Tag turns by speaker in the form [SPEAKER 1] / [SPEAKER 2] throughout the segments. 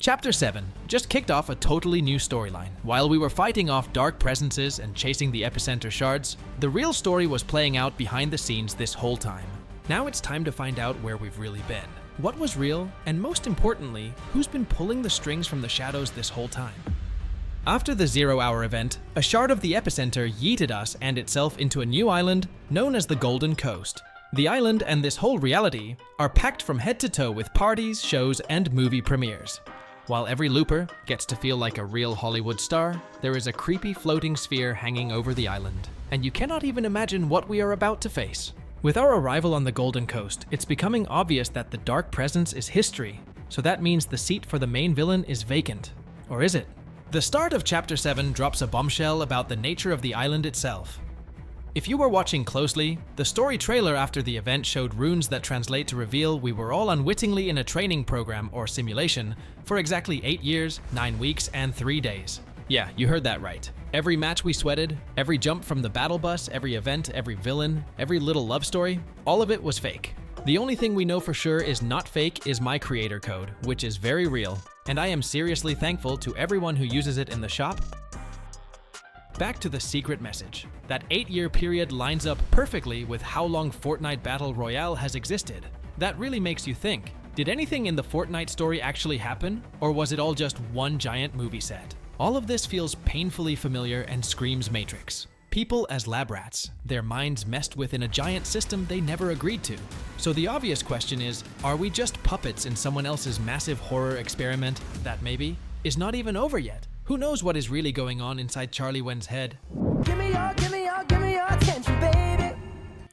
[SPEAKER 1] Chapter 7 just kicked off a totally new storyline. While we were fighting off dark presences and chasing the epicenter shards, the real story was playing out behind the scenes this whole time. Now it's time to find out where we've really been. What was real, and most importantly, who's been pulling the strings from the shadows this whole time? After the 0-hour event, a shard of the epicenter yeeted us and itself into a new island known as the Golden Coast. The island and this whole reality are packed from head to toe with parties, shows, and movie premieres. While every looper gets to feel like a real Hollywood star, there is a creepy floating sphere hanging over the island, and you cannot even imagine what we are about to face. With our arrival on the Golden Coast, it's becoming obvious that the dark presence is history, so that means the seat for the main villain is vacant. Or is it? The start of Chapter 7 drops a bombshell about the nature of the island itself. If you were watching closely, the story trailer after the event showed runes that translate to reveal we were all unwittingly in a training program or simulation for exactly 8 years, 9 weeks, and 3 days. Yeah, you heard that right. Every match we sweated, every jump from the battle bus, every event, every villain, every little love story, all of it was fake. The only thing we know for sure is not fake is my creator code, which is very real, and I am seriously thankful to everyone who uses it in the shop. Back to the secret message. That 8-year period lines up perfectly with how long Fortnite Battle Royale has existed. That really makes you think, did anything in the Fortnite story actually happen, or was it all just one giant movie set? All of this feels painfully familiar and screams Matrix. People as lab rats, their minds messed with in a giant system they never agreed to. So the obvious question is, are we just puppets in someone else's massive horror experiment that maybe is not even over yet? Who knows what is really going on inside Charlie Wen's head?
[SPEAKER 2] Give me your attention, baby.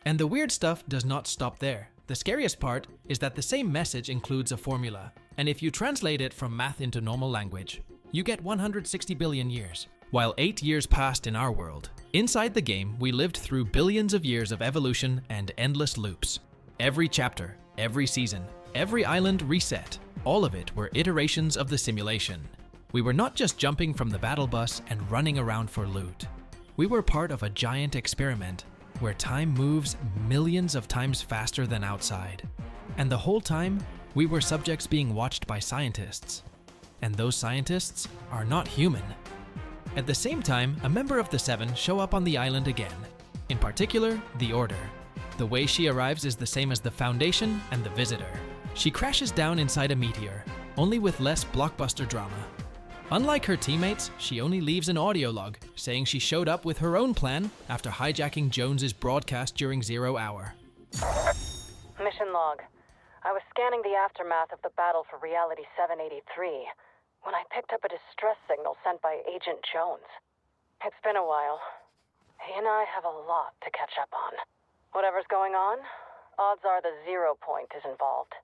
[SPEAKER 1] And the weird stuff does not stop there. The scariest part is that the same message includes a formula, and if you translate it from math into normal language, you get 160 billion years. While 8 years passed in our world, inside the game we lived through billions of years of evolution and endless loops. Every chapter, every season, every island reset, all of it were iterations of the simulation. We were not just jumping from the battle bus and running around for loot. We were part of a giant experiment where time moves millions of times faster than outside. And the whole time, we were subjects being watched by scientists. And those scientists are not human. At the same time, a member of the Seven show up on the island again. In particular, the Order. The way she arrives is the same as the Foundation and the Visitor. She crashes down inside a meteor, only with less blockbuster drama. Unlike her teammates, she only leaves an audio log saying she showed up with her own plan after hijacking Jones's broadcast during 0 hour.
[SPEAKER 3] Mission log. I was scanning the aftermath of the battle for Reality 783 when I picked up a distress signal sent by Agent Jones. It's been a while. He and I have a lot to catch up on. Whatever's going on, odds are the 0 point is involved.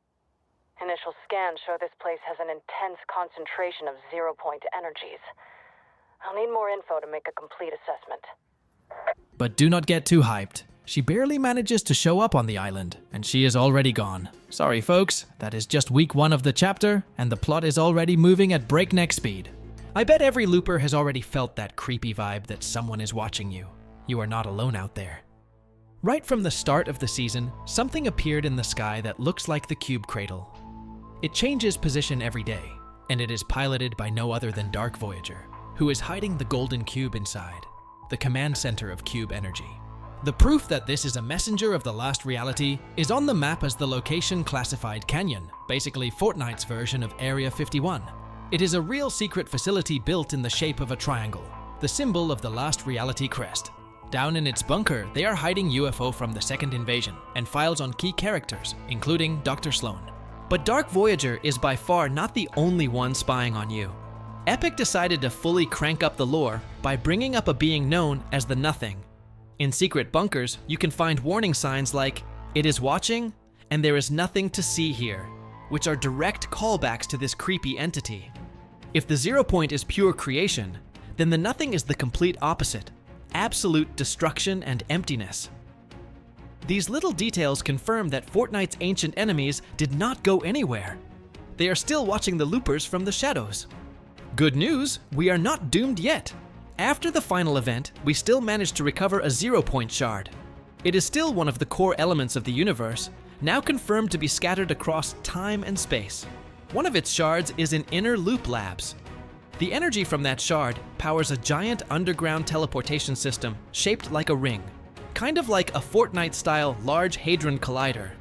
[SPEAKER 3] Initial scans show this place has an intense concentration of 0 point energies. I'll need more info to make a complete assessment.
[SPEAKER 1] But do not get too hyped. She barely manages to show up on the island, and she is already gone. Sorry folks, that is just week 1 of the chapter, and the plot is already moving at breakneck speed. I bet every looper has already felt that creepy vibe that someone is watching you. You are not alone out there. Right from the start of the season, something appeared in the sky that looks like the Cube Cradle. It changes position every day, and it is piloted by no other than Dark Voyager, who is hiding the golden cube inside, the command center of cube energy. The proof that this is a messenger of the last reality is on the map as the location classified canyon, basically Fortnite's version of Area 51. It is a real secret facility built in the shape of a triangle, the symbol of the last reality crest. Down in its bunker, they are hiding UFO from the second invasion and files on key characters, including Dr. Sloan. But Dark Voyager is by far not the only one spying on you. Epic decided to fully crank up the lore by bringing up a being known as the Nothing. In secret bunkers, you can find warning signs like, "It is watching," and "There is nothing to see here," which are direct callbacks to this creepy entity. If the 0 point is pure creation, then the Nothing is the complete opposite, absolute destruction and emptiness. These little details confirm that Fortnite's ancient enemies did not go anywhere. They are still watching the loopers from the shadows. Good news, we are not doomed yet. After the final event, we still managed to recover a 0 point shard. It is still one of the core elements of the universe, now confirmed to be scattered across time and space. One of its shards is in Inner Loop Labs. The energy from that shard powers a giant underground teleportation system shaped like a ring, kind of like a Fortnite-style Large Hadron Collider.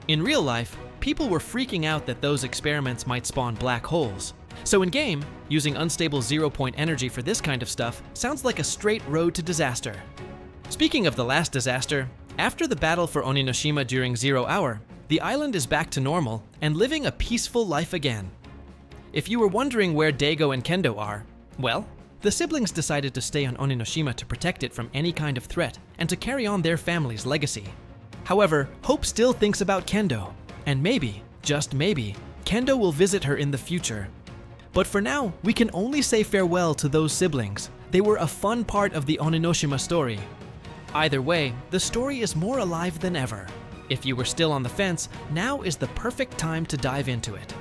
[SPEAKER 1] In real life, people were freaking out that those experiments might spawn black holes. So in-game, using unstable zero-point energy for this kind of stuff sounds like a straight road to disaster. Speaking of the last disaster, after the battle for Oninoshima during 0 Hour, the island is back to normal and living a peaceful life again. If you were wondering where Daigo and Kendo are, well, the siblings decided to stay on Oninoshima to protect it from any kind of threat and to carry on their family's legacy. However, Hope still thinks about Kendo, and maybe, just maybe, Kendo will visit her in the future. But for now, we can only say farewell to those siblings. They were a fun part of the Oninoshima story. Either way, the story is more alive than ever. If you were still on the fence, now is the perfect time to dive into it.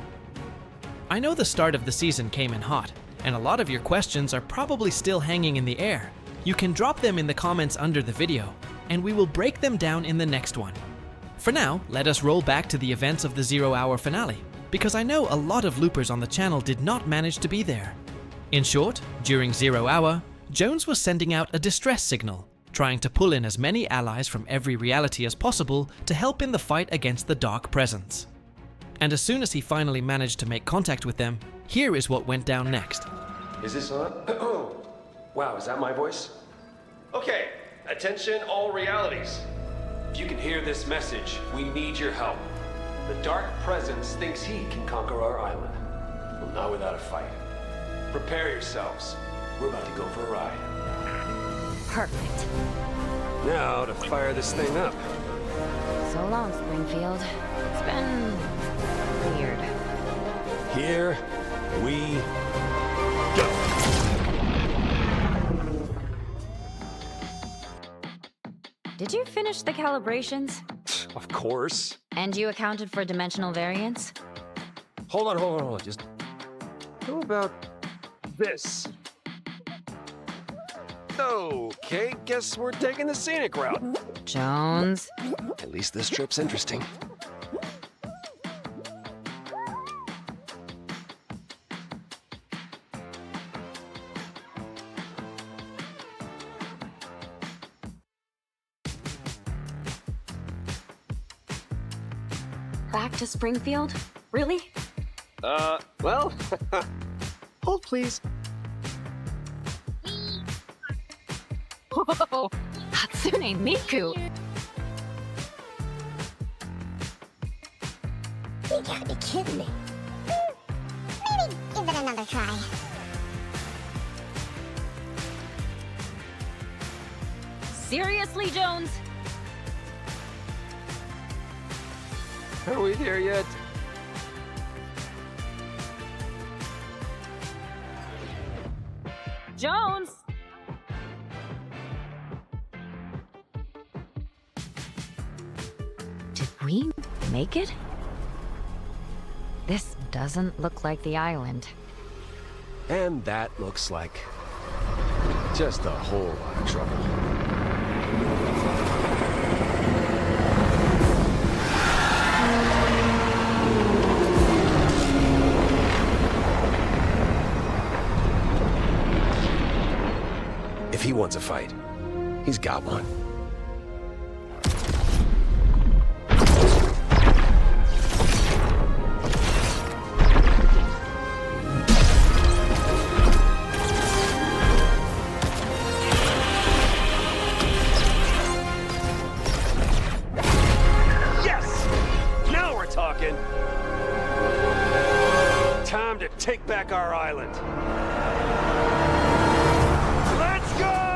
[SPEAKER 1] I know the start of the season came in hot, and a lot of your questions are probably still hanging in the air. You can drop them in the comments under the video, and we will break them down in the next one. For now, let us roll back to the events of the 0 Hour finale, because I know a lot of loopers on the channel did not manage to be there. In short, during 0 Hour, Jones was sending out a distress signal, trying to pull in as many allies from every reality as possible to help in the fight against the Dark Presence. And as soon as he finally managed to make contact with them, here is what went down next.
[SPEAKER 4] Is this on? Wow, is that my voice? Okay, attention all realities. If you can hear this message, we need your help. The Dark Presence thinks he can conquer our island. Well, not without a fight. Prepare yourselves. We're about to go for a ride.
[SPEAKER 5] Perfect.
[SPEAKER 4] Now to fire this thing up.
[SPEAKER 5] So long, Springfield. It's been weird.
[SPEAKER 4] Here we go.
[SPEAKER 5] Did you finish the calibrations?
[SPEAKER 4] Of course.
[SPEAKER 5] And you accounted for dimensional variance?
[SPEAKER 4] Hold on. Just how about this? Okay, guess we're taking the scenic route.
[SPEAKER 5] Jones?
[SPEAKER 4] At least this trip's interesting.
[SPEAKER 5] Back to Springfield? Really?
[SPEAKER 4] Well, hold please.
[SPEAKER 5] Whoa! Hatsune Miku!
[SPEAKER 6] You gotta be kidding me. Maybe give it another try.
[SPEAKER 5] Seriously, Jones?
[SPEAKER 4] Are we there yet?
[SPEAKER 5] Jones! Did we make it? This doesn't look like the island.
[SPEAKER 4] And that looks like just a whole lot of trouble. If he wants a fight, he's got one. Yes! Now we're talking! Time to take back our island. Let's go!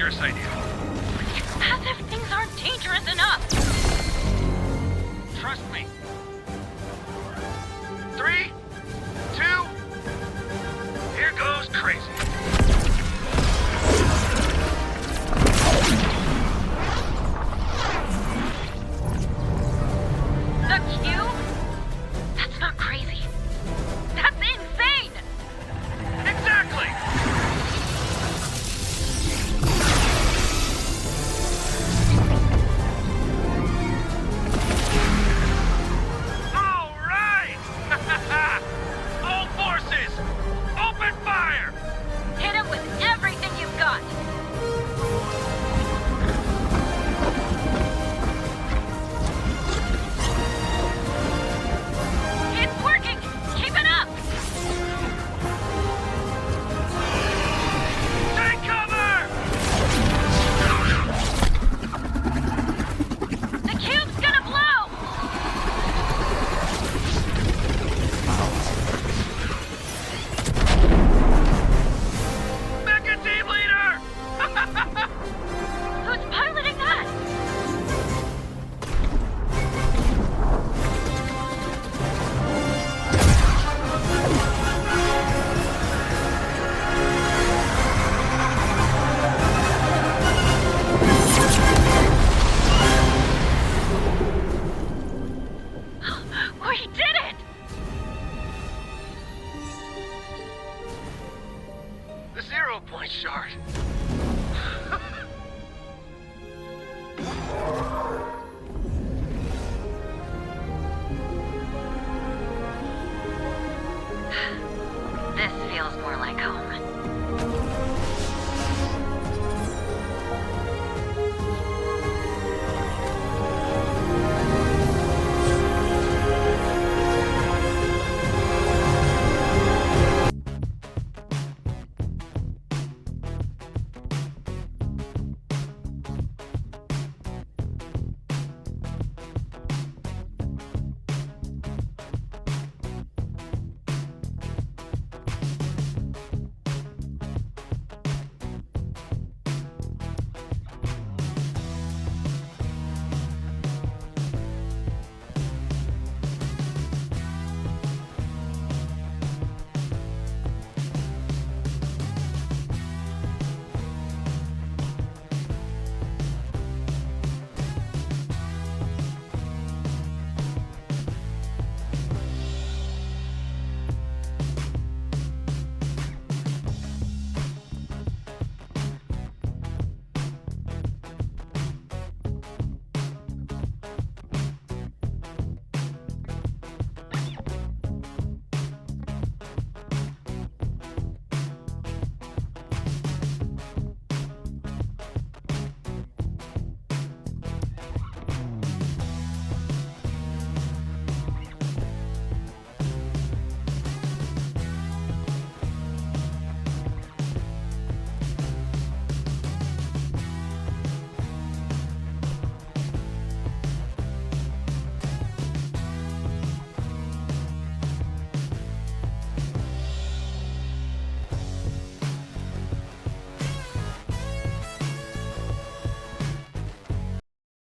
[SPEAKER 7] dangerous idea.
[SPEAKER 5] As if things aren't dangerous enough!
[SPEAKER 7] Trust me. 3, 2, here goes crazy.
[SPEAKER 5] The cube? That's not crazy. That's insane!
[SPEAKER 7] Exactly! All right! All forces, open fire!
[SPEAKER 5] Hit him with everything you've got! It's working! Keep it up!
[SPEAKER 7] Take cover!
[SPEAKER 5] The cube's gonna blow!
[SPEAKER 7] Mecha team leader!
[SPEAKER 5] Who's piloting that? We did it!
[SPEAKER 7] The 0 point shard.